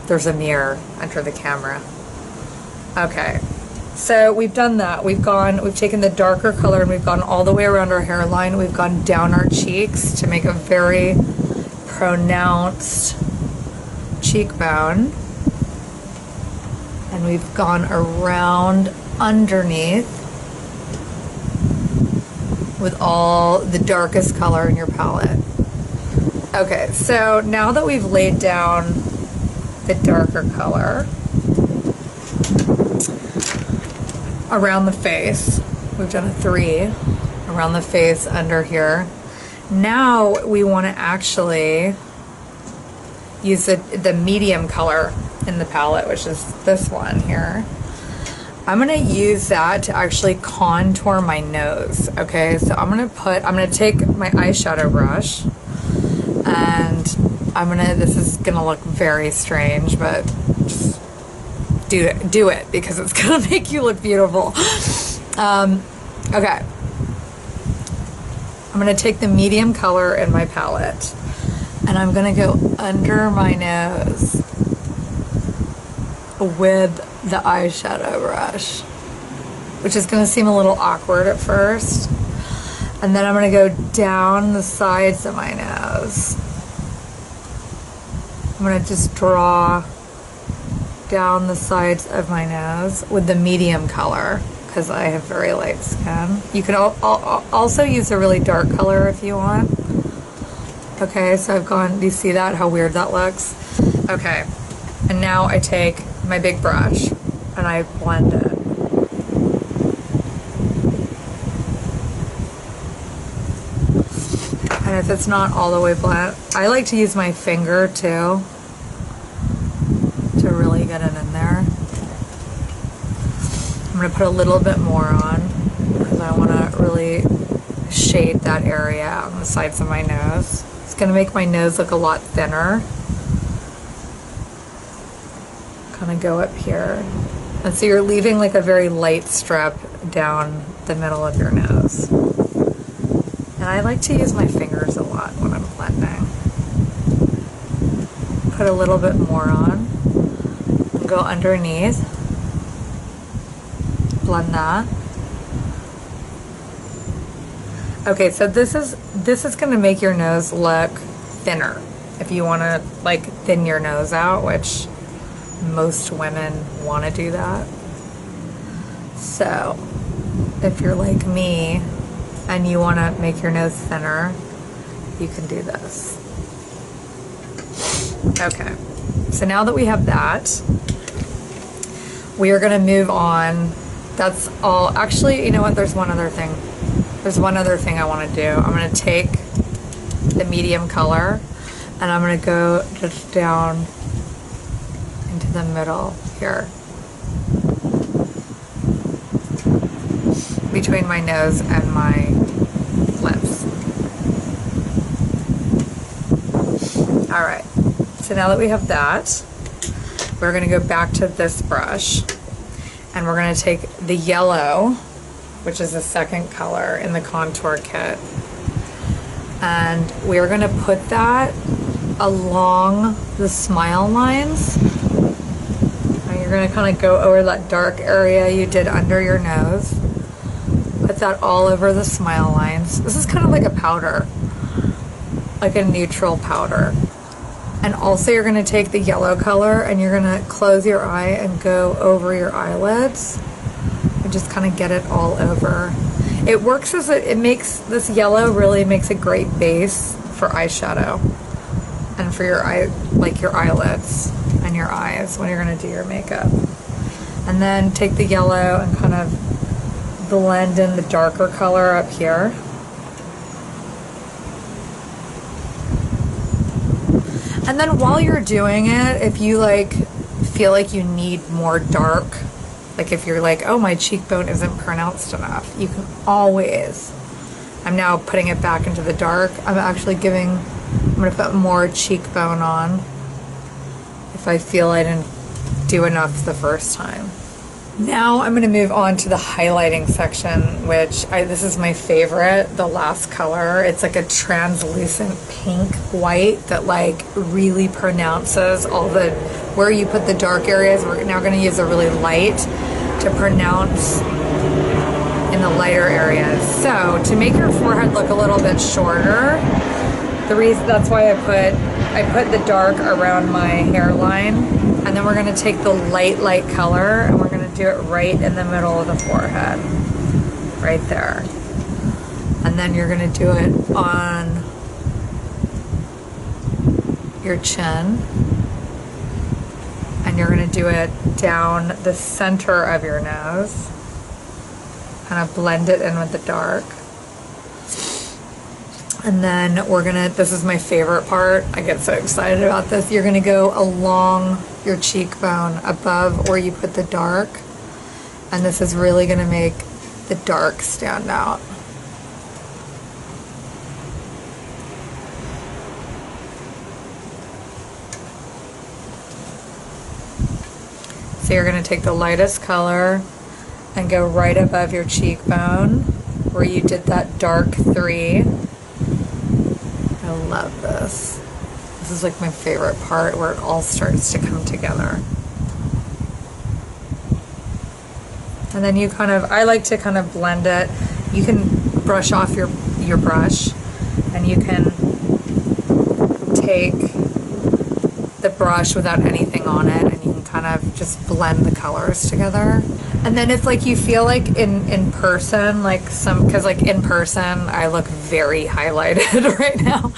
there's a mirror under the camera. Okay, so we've done that. We've taken the darker color and we've gone all the way around our hairline. We've gone down our cheeks to make a very pronounced cheekbone. And we've gone around underneath with all the darkest color in your palette. Okay, so now that we've laid down the darker color around the face, we've done a 3 around the face under here. Now we want to actually use the medium color in the palette, which is this one here. I'm gonna use that to actually contour my nose. Okay, so I'm gonna take my eyeshadow brush and this is gonna look very strange, but just do it because it's gonna make you look beautiful. Okay, I'm gonna take the medium color in my palette and I'm gonna go under my nose with the eyeshadow brush, which is going to seem a little awkward at first. And then I'm going to go down the sides of my nose. I'm going to just draw down the sides of my nose with the medium color because I have very light skin. You can also use a really dark color if you want. Okay, so I've gone, do you see that? How weird that looks? Okay, and now I take my big brush and I blend it. And if it's not all the way blend, I like to use my finger too to really get it in there. I'm going to put a little bit more on because I want to really shade that area on the sides of my nose. It's going to make my nose look a lot thinner. Kind of go up here. And so you're leaving like a very light strip down the middle of your nose. And I like to use my fingers a lot when I'm blending. Put a little bit more on. And go underneath. Blend that. Okay, so this is going to make your nose look thinner. If you want to like thin your nose out, which most women want to do that. So if you're like me and you want to make your nose thinner, you can do this. Okay, so now that we have that, we are going to move on. That's all. Actually, you know what? There's one other thing. There's one other thing I want to do. I'm going to take the medium color and I'm going to go just down into the middle here between my nose and my lips. Alright, so now that we have that, we're going to go back to this brush and we're going to take the yellow, which is the second color in the contour kit, and we're going to put that along the smile lines. And you're going to kind of go over that dark area you did under your nose. Put that all over the smile lines. This is kind of like a powder, like a neutral powder. And also you're going to take the yellow color and you're going to close your eye and go over your eyelids and just kind of get it all over. It works as it makes, this yellow really makes a great base for eyeshadow and for your eye, like your eyelids and your eyes when you're going to do your makeup. And then take the yellow and kind of blend in the darker color up here. And then while you're doing it, if you like feel like you need more dark, like if you're like, oh, my cheekbone isn't pronounced enough, you can always, I'm now putting it back into the dark. I'm actually giving, I'm going to put more cheekbone on if I feel I didn't do enough the first time. Now I'm going to move on to the highlighting section, which this is my favorite, the last color. It's like a translucent pink white that like really pronounces all the where you put the dark areas, we're now going to use a really light to pronounce in the lighter areas. So to make your forehead look a little bit shorter, that's why I put the dark around my hairline, and then we're going to take the light color and we're going to do it right in the middle of the forehead, right there. And then you're going to do it on your chin, and you're going to do it down the center of your nose, kind of blend it in with the dark. And then this is my favorite part, I get so excited about this, you're gonna go along your cheekbone above where you put the dark, and this is really gonna make the dark stand out. So you're gonna take the lightest color and go right above your cheekbone where you did that dark 3. I love this. This is like my favorite part, where it all starts to come together. And then you I like to kind of blend it. You can brush off your brush, and you can take the brush without anything on it, and you can kind of just blend the colors together. And then if like you feel like in person, because in person I look very highlighted right now.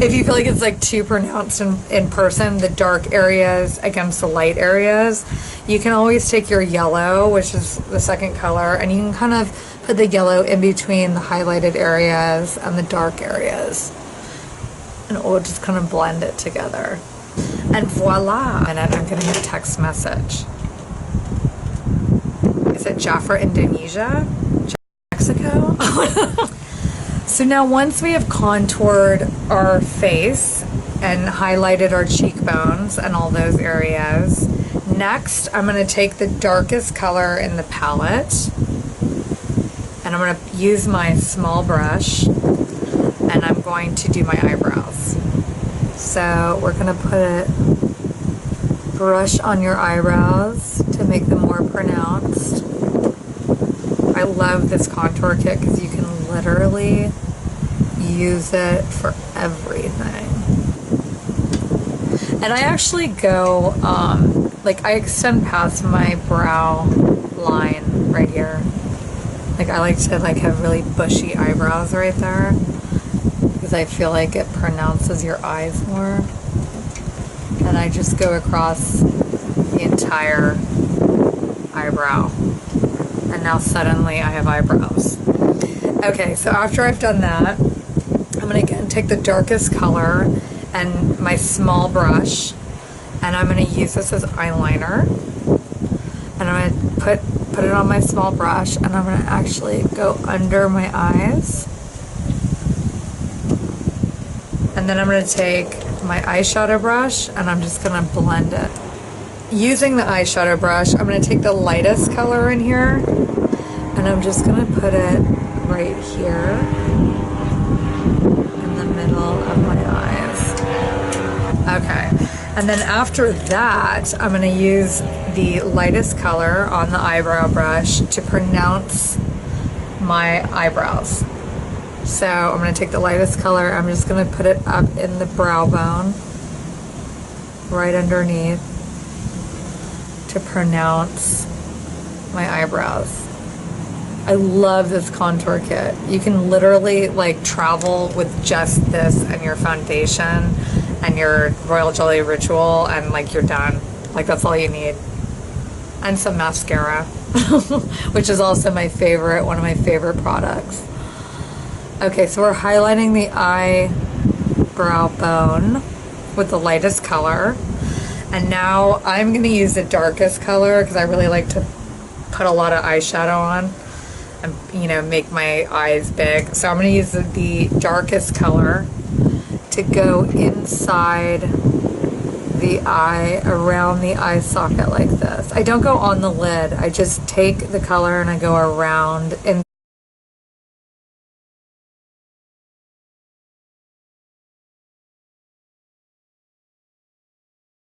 If you feel like it's like too pronounced in person, the dark areas against the light areas, you can always take your yellow, which is the second color, and you can kind of put the yellow in between the highlighted areas and the dark areas, and it will just kind of blend it together. And voila! And I'm getting a text message. Is it Jafra, Indonesia? Mexico? So now once we have contoured our face and highlighted our cheekbones and all those areas, next I'm going to take the darkest color in the palette, and I'm going to use my small brush, and I'm going to do my eyebrows. So we're going to put a brush on your eyebrows to make them more pronounced. I love this contour kit because you can literally use it for everything. And I actually go, I extend past my brow line right here. I like to have really bushy eyebrows right there, because I feel like it pronounces your eyes more. And I just go across the entire eyebrow, and now suddenly I have eyebrows. Okay, so after I've done that, I'm gonna again take the darkest color and my small brush, and I'm gonna use this as eyeliner, and I'm gonna put it on my small brush, and I'm gonna actually go under my eyes. And then I'm going to take my eyeshadow brush, and I'm just going to blend it. Using the eyeshadow brush, I'm going to take the lightest color in here, and I'm just going to put it right here in the middle of my eyes. Okay, and then after that, I'm going to use the lightest color on the eyebrow brush to pronounce my eyebrows. So I'm going to take the lightest color, I'm just going to put it up in the brow bone, right underneath, to pronounce my eyebrows. I love this contour kit. You can literally travel with just this and your foundation and your Royal Jelly Ritual, and you're done. That's all you need. And some mascara, which is also my favorite, one of my favorite products. Okay, so we're highlighting the eyebrow bone with the lightest color. And now I'm going to use the darkest color because I really like to put a lot of eyeshadow on and, make my eyes big. So I'm going to use the darkest color to go inside the eye, around the eye socket like this. I don't go on the lid. I just take the color and I go around in